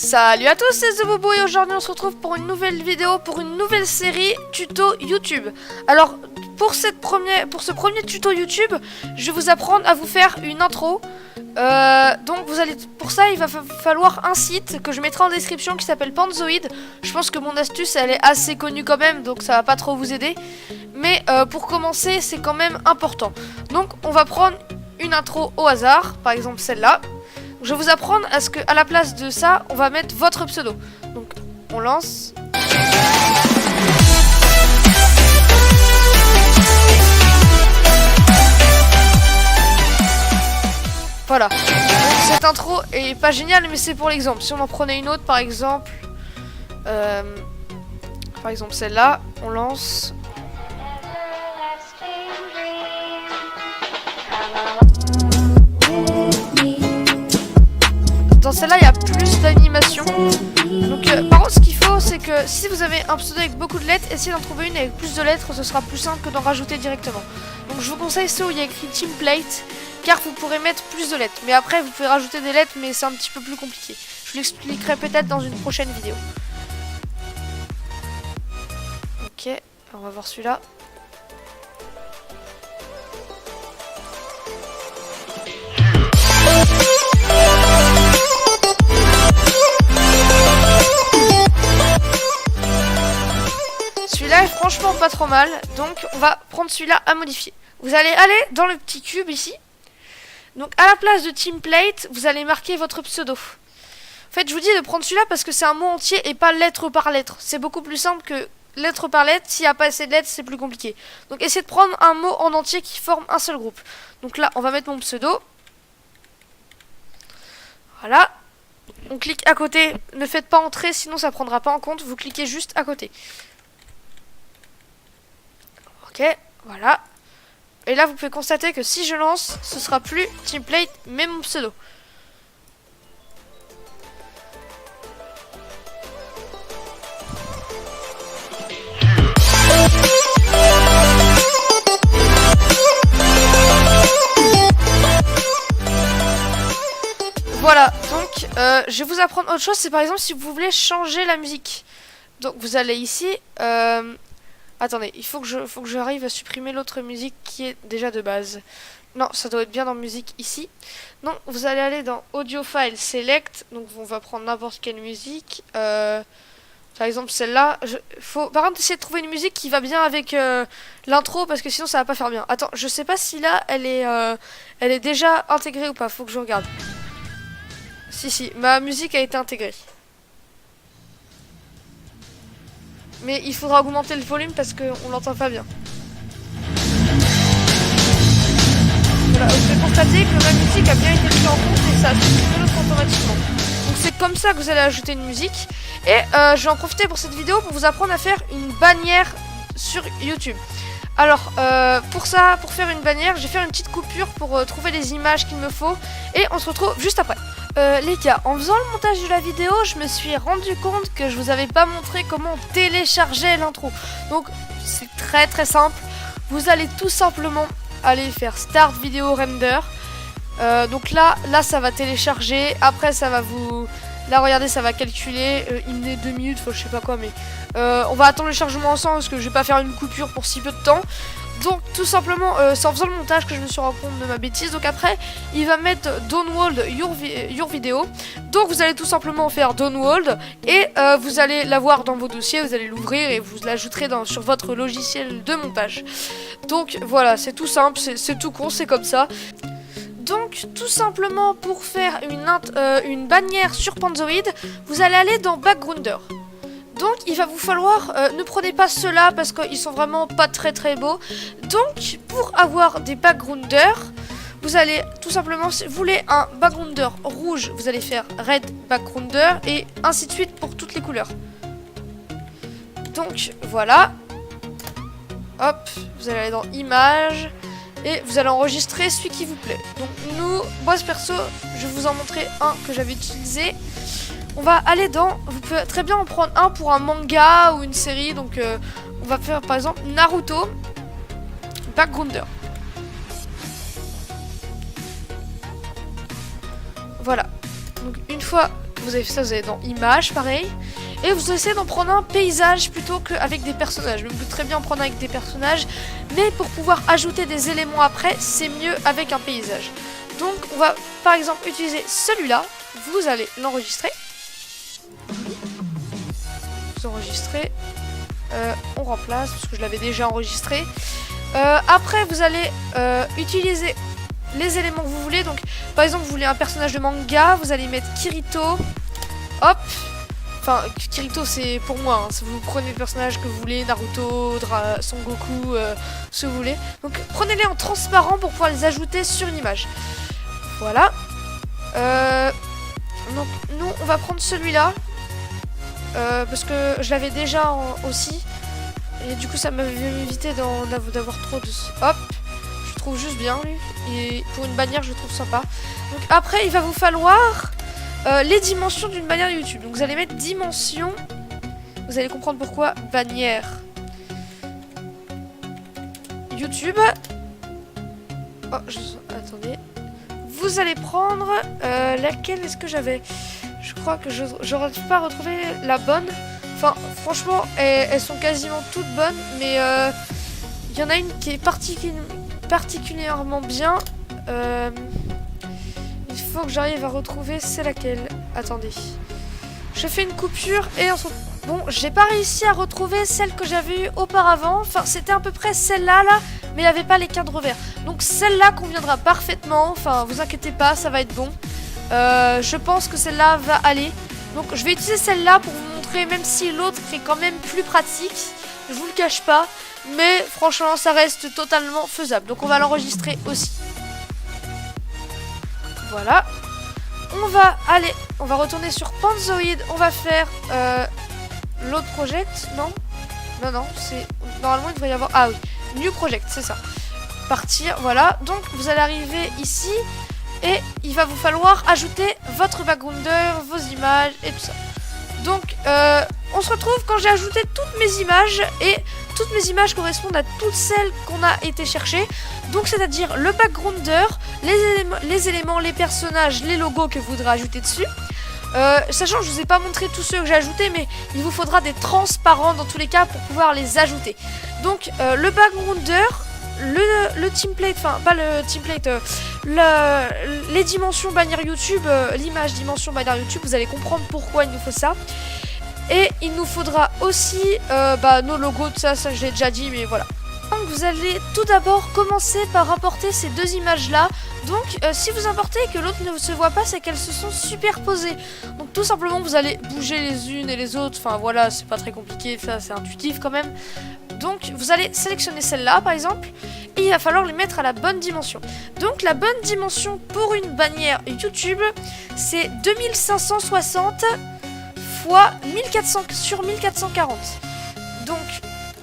Salut à tous, c'est The Bobo et aujourd'hui on se retrouve pour une nouvelle vidéo, pour une nouvelle série tuto YouTube. Alors pour ce premier tuto YouTube, je vais vous apprendre à vous faire une intro. Donc pour ça il va falloir un site que je mettrai en description qui s'appelle Panzoid. Je pense que mon astuce elle est assez connue quand même, donc ça va pas trop vous aider. Mais pour commencer c'est quand même important. Donc on va prendre une intro au hasard, par exemple celle-là. Je vais vous apprendre à ce que, à la place de ça, on va mettre votre pseudo. Donc, on lance. Voilà. Donc, cette intro est pas géniale, mais c'est pour l'exemple. Si on en prenait une autre, par exemple celle-là, on lance. Dans celle-là, il y a plus d'animation. Donc, par contre, ce qu'il faut, c'est que si vous avez un pseudo avec beaucoup de lettres, essayez d'en trouver une avec plus de lettres, ce sera plus simple que d'en rajouter directement. Donc, je vous conseille ceux où il y a écrit Template, car vous pourrez mettre plus de lettres. Mais après, vous pouvez rajouter des lettres, mais c'est un petit peu plus compliqué. Je vous l'expliquerai peut-être dans une prochaine vidéo. Ok, on va voir celui-là. Celui-là est franchement pas trop mal, donc on va prendre celui-là à modifier. Vous allez aller dans le petit cube ici. Donc à la place de Template, vous allez marquer votre pseudo. En fait, je vous dis de prendre celui-là parce que c'est un mot entier et pas lettre par lettre. C'est beaucoup plus simple que lettre par lettre. S'il n'y a pas assez de lettres, c'est plus compliqué. Donc essayez de prendre un mot en entier qui forme un seul groupe. Donc là, on va mettre mon pseudo. Voilà. On clique à côté. Ne faites pas entrer, sinon ça ne prendra pas en compte. Vous cliquez juste à côté. Ok, voilà. Et là, vous pouvez constater que si je lance, ce sera plus Template, mais mon pseudo. Voilà, donc je vais vous apprendre autre chose. C'est par exemple si vous voulez changer la musique. Donc vous allez ici... Attendez, il faut que j'arrive à supprimer l'autre musique qui est déjà de base. Non, ça doit être bien dans musique ici. Non, vous allez aller dans Audio File Select. Donc on va prendre n'importe quelle musique. Par exemple celle-là. Par contre essayer de trouver une musique qui va bien avec l'intro parce que sinon ça va pas faire bien. Attends, je sais pas si là elle est déjà intégrée ou pas. Faut que je regarde. Si, ma musique a été intégrée. Mais il faudra augmenter le volume parce qu'on l'entend pas bien. Voilà, vous pouvez constater que ma musique a bien été prise en compte et ça affiche l'autre automatiquement. Donc c'est comme ça que vous allez ajouter une musique. Et je vais en profiter pour cette vidéo pour vous apprendre à faire une bannière sur YouTube. Alors pour faire une bannière, je vais faire une petite coupure pour trouver les images qu'il me faut. Et on se retrouve juste après. Les gars, en faisant le montage de la vidéo, je me suis rendu compte que je vous avais pas montré comment télécharger l'intro. Donc c'est très très simple. Vous allez tout simplement aller faire Start Video Render. Donc là ça va télécharger. Après ça va vous... Là regardez, ça va calculer. Il me met 2 minutes, je sais pas quoi, mais on va attendre le chargement ensemble parce que je vais pas faire une coupure pour si peu de temps. Donc tout simplement, c'est en faisant le montage que je me suis rendu compte de ma bêtise. Donc après, il va mettre download your video. Donc vous allez tout simplement faire download et vous allez l'avoir dans vos dossiers, vous allez l'ouvrir et vous l'ajouterez sur votre logiciel de montage. Donc voilà, c'est tout simple, c'est tout con, c'est comme ça. Donc tout simplement pour faire une bannière sur Panzoid, vous allez aller dans Backgrounder. Donc il va vous falloir, ne prenez pas ceux-là parce qu'ils sont vraiment pas très très beaux. Donc pour avoir des backgrounders, vous allez tout simplement, si vous voulez un backgrounder rouge, vous allez faire red backgrounder et ainsi de suite pour toutes les couleurs. Donc voilà. Hop, vous allez aller dans images et vous allez enregistrer celui qui vous plaît. Donc moi perso, je vais vous en montrer un que j'avais utilisé. On va aller dans... Vous pouvez très bien en prendre un pour un manga ou une série. Donc on va faire par exemple Naruto Backgrounder. Voilà. Donc une fois que vous avez fait ça, vous allez dans images, pareil. Et vous essayez d'en prendre un paysage plutôt qu'avec des personnages. Même vous pouvez très bien en prendre avec des personnages, mais pour pouvoir ajouter des éléments après, c'est mieux avec un paysage. Donc on va par exemple utiliser celui-là. Vous allez l'enregistrer. Vous enregistrez. On remplace parce que je l'avais déjà enregistré. Après vous allez utiliser les éléments que vous voulez. Donc par exemple vous voulez un personnage de manga, vous allez mettre Kirito. Hop. Enfin Kirito c'est pour moi, hein. Si vous prenez le personnage que vous voulez, Naruto, Son Goku, ce que vous voulez. Donc prenez-les en transparent pour pouvoir les ajouter sur une image. Voilà. Donc nous on va prendre celui-là. Parce que je l'avais déjà aussi. Et du coup ça m'avait évité d'avoir trop de... Hop. Je trouve juste bien lui. Et pour une bannière je le trouve sympa. Donc après il va vous falloir les dimensions d'une bannière YouTube. Donc vous allez mettre dimension. Vous allez comprendre pourquoi. Bannière YouTube. Oh, attendez. Vous allez prendre laquelle est-ce que j'avais? Je crois que j'aurais pas retrouvé la bonne. Enfin, franchement, elles sont quasiment toutes bonnes. Mais il y en a une qui est particulièrement bien. Il faut que j'arrive à retrouver. C'est laquelle? Attendez. Je fais une coupure et on se... Bon, j'ai pas réussi à retrouver celle que j'avais eue auparavant. Enfin, c'était à peu près celle-là, là, mais il n'y avait pas les cadres verts. Donc celle-là conviendra parfaitement. Enfin, vous inquiétez pas, ça va être bon. Je pense que celle-là va aller. Donc je vais utiliser celle-là pour vous montrer, même si l'autre est quand même plus pratique. Je vous le cache pas. Mais franchement, ça reste totalement faisable. Donc on va l'enregistrer aussi. Voilà. On va retourner sur Panzoid. On va faire l'autre project. Non, c'est... Normalement, il devrait y avoir... Ah oui, New Project, c'est ça. Partir, voilà. Donc, vous allez arriver ici. Et il va vous falloir ajouter votre backgrounder, vos images et tout ça. Donc, on se retrouve quand j'ai ajouté toutes mes images. Et toutes mes images correspondent à toutes celles qu'on a été chercher. Donc, c'est-à-dire le backgrounder, les éléments, les personnages, les logos que vous voudrez ajouter dessus. Sachant que je vous ai pas montré tous ceux que j'ai ajoutés, mais il vous faudra des transparents dans tous les cas pour pouvoir les ajouter. Donc, le backgrounder, le template, enfin pas le template, les dimensions bannière YouTube, l'image dimension bannière YouTube, vous allez comprendre pourquoi il nous faut ça. Et il nous faudra aussi nos logos, tout ça je l'ai déjà dit, mais voilà. Donc vous allez tout d'abord commencer par importer ces deux images là. Donc si vous importez et que l'autre ne se voit pas, c'est qu'elles se sont superposées. Donc tout simplement vous allez bouger les unes et les autres. Enfin voilà, c'est pas très compliqué, ça c'est intuitif quand même. Donc vous allez sélectionner celle-là par exemple. Et il va falloir les mettre à la bonne dimension. Donc la bonne dimension pour une bannière YouTube, c'est 2560 fois 1400 sur 1440. Donc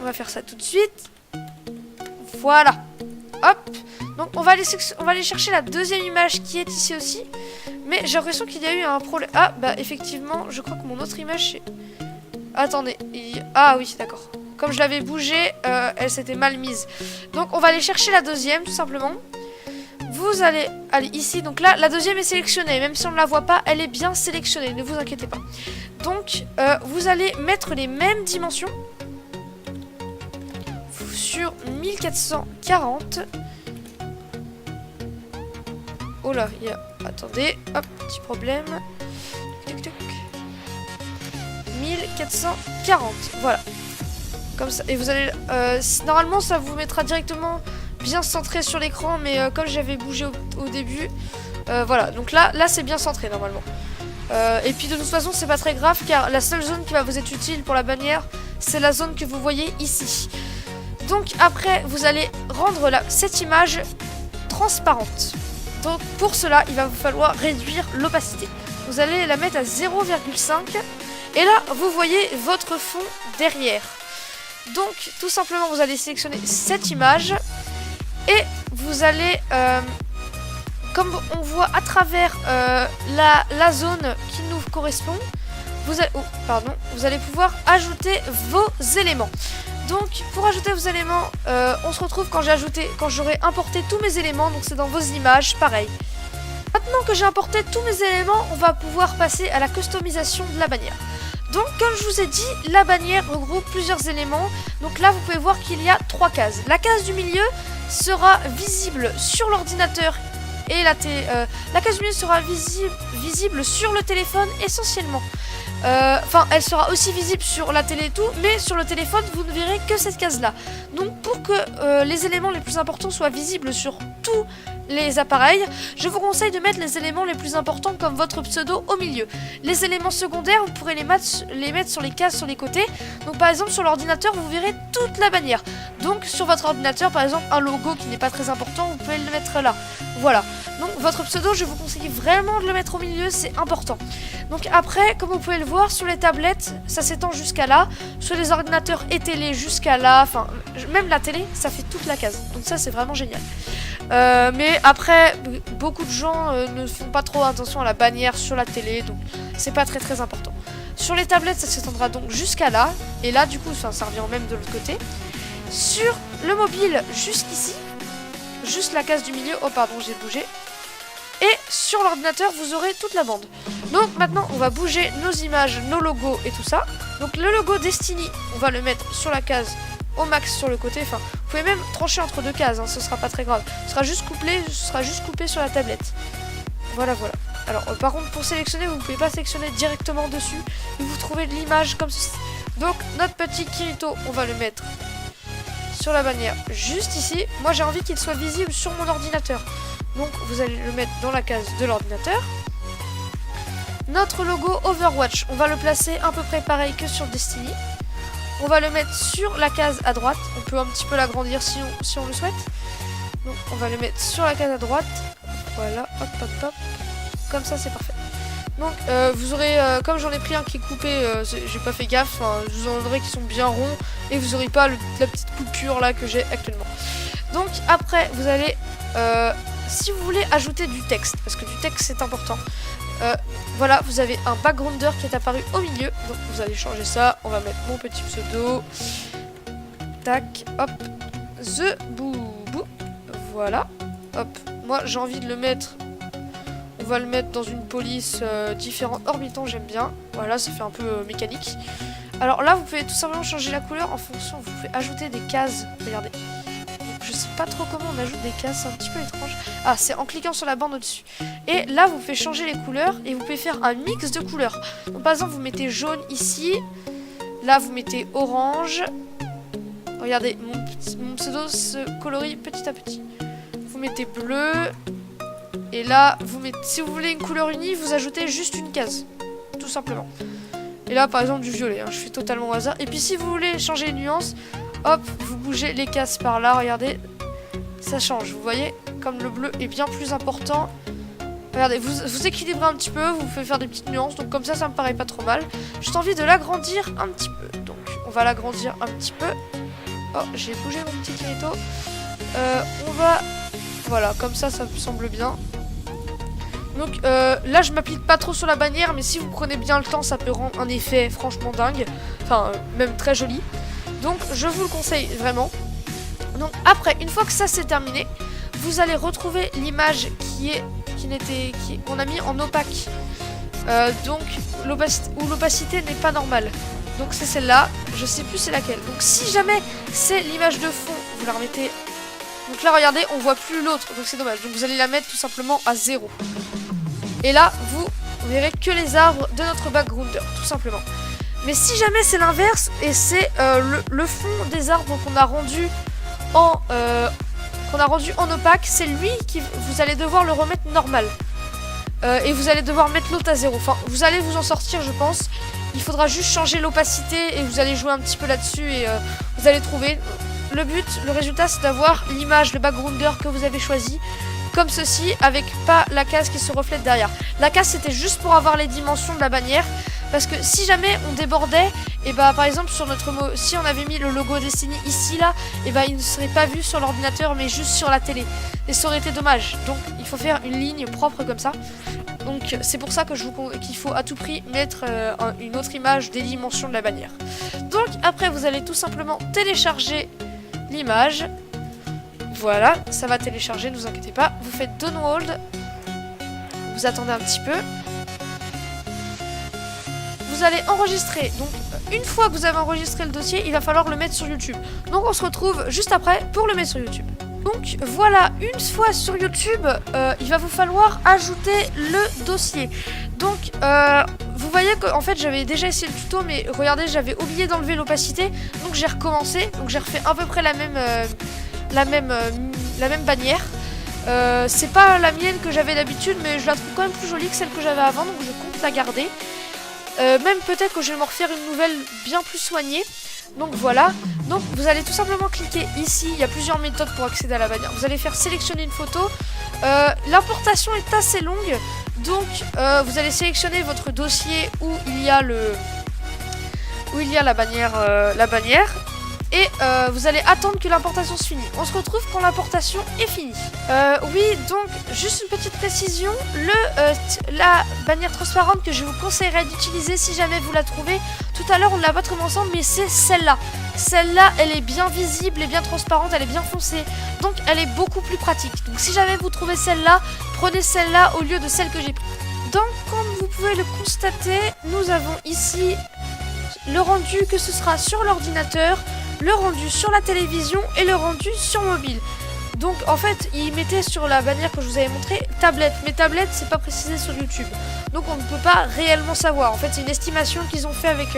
on va faire ça tout de suite. Voilà. Hop. Donc on va aller chercher la deuxième image qui est ici aussi. Mais j'ai l'impression qu'il y a eu un problème. Ah bah effectivement, je crois que mon autre image c'est... Attendez. Ah oui, d'accord. Comme je l'avais bougé, elle s'était mal mise. Donc on va aller chercher la deuxième tout simplement. Vous allez aller ici. Donc là, la deuxième est sélectionnée. Même si on ne la voit pas, elle est bien sélectionnée. Ne vous inquiétez pas. Donc vous allez mettre les mêmes dimensions. Sur 1440. Oh là, il y a... Attendez, hop, petit problème. 1440, voilà. Comme ça, et vous allez... normalement, ça vous mettra directement bien centré sur l'écran, mais comme j'avais bougé au début, voilà. Donc là c'est bien centré, normalement. Et puis de toute façon, c'est pas très grave, car la seule zone qui va vous être utile pour la bannière, c'est la zone que vous voyez ici. Donc après, vous allez rendre cette image transparente. Donc pour cela, il va vous falloir réduire l'opacité. Vous allez la mettre à 0,5. Et là, vous voyez votre fond derrière. Donc tout simplement, vous allez sélectionner cette image. Et vous allez, comme on voit à travers la zone qui nous correspond, vous allez pouvoir ajouter vos éléments. Donc pour ajouter vos éléments, on se retrouve quand j'aurai importé tous mes éléments. Donc c'est dans vos images, pareil. Maintenant que j'ai importé tous mes éléments, on va pouvoir passer à la customisation de la bannière. Donc comme je vous ai dit, la bannière regroupe plusieurs éléments. Donc là vous pouvez voir qu'il y a 3 cases. La case du milieu sera visible sur l'ordinateur et la case du milieu sera visible sur le téléphone essentiellement. Enfin, elle sera aussi visible sur la télé et tout, mais sur le téléphone, vous ne verrez que cette case-là. Donc, pour que les éléments les plus importants soient visibles sur tous les appareils, je vous conseille de mettre les éléments les plus importants comme votre pseudo au milieu. Les éléments secondaires, vous pourrez les mettre sur les cases sur les côtés. Donc, par exemple, sur l'ordinateur, vous verrez toute la bannière. Donc, sur votre ordinateur, par exemple, un logo qui n'est pas très important, vous pouvez le mettre là. Voilà. Donc, votre pseudo, je vous conseille vraiment de le mettre au milieu, c'est important. Donc, après, comme vous pouvez le voir, sur les tablettes, ça s'étend jusqu'à là. Sur les ordinateurs et télé, jusqu'à là. Enfin, même la télé, ça fait toute la case. Donc, ça, c'est vraiment génial. Mais après, beaucoup de gens ne font pas trop attention à la bannière sur la télé, donc c'est pas très important. Sur les tablettes, ça s'étendra donc jusqu'à là, et là, du coup, ça revient même de l'autre côté. Sur le mobile, jusqu'ici, juste la case du milieu, oh pardon, j'ai bougé. Et sur l'ordinateur, vous aurez toute la bande. Donc maintenant, on va bouger nos images, nos logos et tout ça. Donc le logo Destiny, on va le mettre sur la case au max sur le côté, enfin vous pouvez même trancher entre 2 cases, hein, ce sera pas très grave, ce sera juste coupé sur la tablette. Voilà. Alors par contre pour sélectionner, vous ne pouvez pas sélectionner directement dessus, et vous trouvez l'image comme ceci. Donc notre petit Kirito, on va le mettre sur la bannière juste ici. Moi j'ai envie qu'il soit visible sur mon ordinateur, donc vous allez le mettre dans la case de l'ordinateur. Notre logo Overwatch, on va le placer à peu près pareil que sur Destiny. On va le mettre sur la case à droite. On peut un petit peu l'agrandir si on le souhaite. Donc on va le mettre sur la case à droite. Voilà, hop. Comme ça, c'est parfait. Donc vous aurez, comme j'en ai pris un qui est coupé, j'ai pas fait gaffe. Je vous en aurai qui sont bien ronds. Et vous n'aurez pas la petite coupure là que j'ai actuellement. Donc après, vous allez, si vous voulez ajouter du texte, parce que du texte c'est important. Voilà, vous avez un backgrounder qui est apparu au milieu. Donc vous allez changer ça. On va mettre mon petit pseudo. Tac, hop. The Boubou. Voilà. Hop. Moi j'ai envie de le mettre. On va le mettre dans une police différente. Orbiton, j'aime bien. Voilà, ça fait un peu mécanique. Alors là, vous pouvez tout simplement changer la couleur en fonction. Vous pouvez ajouter des cases. Regardez. Je sais pas trop comment on ajoute des cases, c'est un petit peu étrange. Ah, c'est en cliquant sur la bande au-dessus. Et là, vous pouvez changer les couleurs et vous pouvez faire un mix de couleurs. Donc, par exemple, vous mettez jaune ici. Là, vous mettez orange. Regardez, mon pseudo se colorie petit à petit. Vous mettez bleu. Et là, si vous voulez une couleur unie, vous ajoutez juste une case. Tout simplement. Et là, par exemple, du violet. Hein, je fais totalement au hasard. Et puis, si vous voulez changer les nuances, hop, vous bougez les cases par là, regardez, ça change, vous voyez, comme le bleu est bien plus important. Regardez, vous équilibrez un petit peu, vous pouvez faire des petites nuances, donc comme ça me paraît pas trop mal. J'ai envie de l'agrandir un petit peu, donc on va l'agrandir un petit peu. Oh, j'ai bougé mon petit Kirito. Voilà, comme ça me semble bien. Donc là, je m'applique pas trop sur la bannière, mais si vous prenez bien le temps, ça peut rendre un effet franchement dingue, enfin, même très joli. Donc je vous le conseille vraiment. Donc après, une fois que ça c'est terminé, vous allez retrouver l'image qu'on a mis en opaque. Donc l'opacité n'est pas normale. Donc c'est celle-là, je sais plus c'est laquelle. Donc si jamais c'est l'image de fond, vous la remettez. Donc là regardez, on voit plus l'autre, donc c'est dommage. Donc vous allez la mettre tout simplement à 0. Et là vous verrez que les arbres de notre backgrounder, tout simplement. Mais si jamais c'est l'inverse et c'est le fond des arbres qu'on a rendu en opaque, c'est lui qui vous allez devoir le remettre normal. Et vous allez devoir mettre l'autre à 0. Enfin, vous allez vous en sortir, je pense. Il faudra juste changer l'opacité et vous allez jouer un petit peu là-dessus et vous allez trouver. Le but, le résultat, c'est d'avoir l'image, le backgrounder que vous avez choisi. Comme ceci, avec pas la case qui se reflète derrière. La case, c'était juste pour avoir les dimensions de la bannière. Parce que si jamais on débordait, et bah par exemple sur si on avait mis le logo Destiny ici là, et bah il ne serait pas vu sur l'ordinateur mais juste sur la télé. Et ça aurait été dommage. Donc il faut faire une ligne propre comme ça. Donc c'est pour ça que qu'il faut à tout prix mettre une autre image des dimensions de la bannière. Donc après vous allez tout simplement télécharger l'image. Voilà, ça va télécharger, ne vous inquiétez pas. Vous faites download. vous attendez un petit peu. Vous allez enregistrer. Donc une fois que vous avez enregistré le dossier, il va falloir le mettre sur YouTube. Donc on se retrouve juste après pour le mettre sur YouTube. Donc voilà, une fois sur YouTube, il va vous falloir ajouter le dossier. Donc vous voyez qu'en fait j'avais déjà essayé le tuto, mais regardez, j'avais oublié d'enlever l'opacité. Donc j'ai recommencé, donc j'ai refait à peu près la même bannière. C'est pas la mienne que j'avais d'habitude, mais je la trouve quand même plus jolie que celle que j'avais avant, donc je compte la garder. Même peut-être que je vais m'en refaire une nouvelle bien plus soignée. Donc voilà, donc vous allez tout simplement cliquer ici, il y a plusieurs méthodes pour accéder à la bannière. Vous allez faire sélectionner une photo, l'importation est assez longue, donc vous allez sélectionner votre dossier où il y a la bannière, et vous allez attendre que l'importation se finisse. On se retrouve quand l'importation est finie. Oui, donc juste une petite précision, la bannière transparente que je vous conseillerais d'utiliser si jamais vous la trouvez, tout à l'heure on ne l'a pas trouvé ensemble, mais c'est celle-là. Celle-là, elle est bien visible et bien transparente, elle est bien foncée, donc elle est beaucoup plus pratique. Donc si jamais vous trouvez celle-là, prenez celle-là au lieu de celle que j'ai prise. Donc comme vous pouvez le constater, nous avons ici le rendu que ce sera sur l'ordinateur, le rendu sur la télévision et le rendu sur mobile. Donc en fait ils mettaient sur la bannière que je vous avais montré tablette, mais tablette c'est pas précisé sur YouTube, donc on ne peut pas réellement savoir. En fait c'est une estimation qu'ils ont fait avec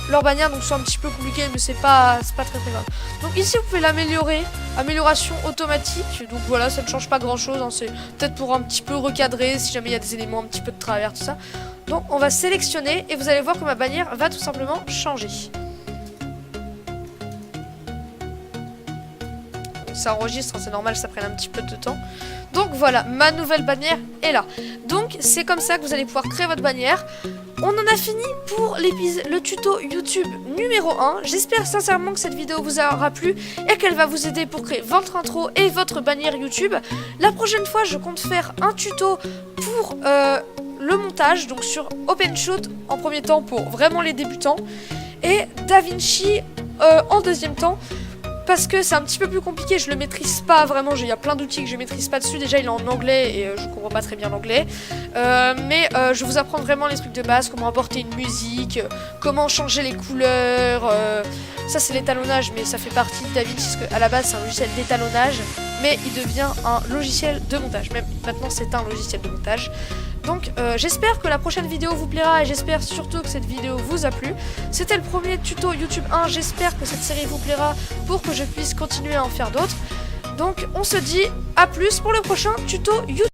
leur bannière, donc c'est un petit peu compliqué, mais c'est pas très grave. Donc ici vous pouvez l'améliorer, amélioration automatique, donc voilà, ça ne change pas grand chose, hein. C'est peut-être pour un petit peu recadrer si jamais il y a des éléments un petit peu de travers, tout ça. Donc on va sélectionner et vous allez voir que ma bannière va tout simplement changer. Ça enregistre, c'est normal, ça prenne un petit peu de temps. Donc voilà, ma nouvelle bannière est là. Donc c'est comme ça que vous allez pouvoir créer votre bannière. On en a fini pour le tuto YouTube numéro 1. J'espère sincèrement que cette vidéo vous aura plu et qu'elle va vous aider pour créer votre intro et votre bannière YouTube. La prochaine fois, je compte faire un tuto pour le montage, donc sur OpenShot en premier temps pour vraiment les débutants, et DaVinci en deuxième temps. Parce que c'est un petit peu plus compliqué, je le maîtrise pas vraiment, il y a plein d'outils que je maîtrise pas dessus. Déjà il est en anglais et je comprends pas très bien l'anglais, mais je vous apprends vraiment les trucs de base, comment importer une musique, comment changer les couleurs, ça c'est l'étalonnage, mais ça fait partie de DaVinci parce qu'à la base c'est un logiciel d'étalonnage, mais il devient un logiciel de montage, même maintenant c'est un logiciel de montage. Donc j'espère que la prochaine vidéo vous plaira et j'espère surtout que cette vidéo vous a plu. C'était le premier tuto YouTube 1, j'espère que cette série vous plaira pour que je puisse continuer à en faire d'autres. Donc on se dit à plus pour le prochain tuto YouTube.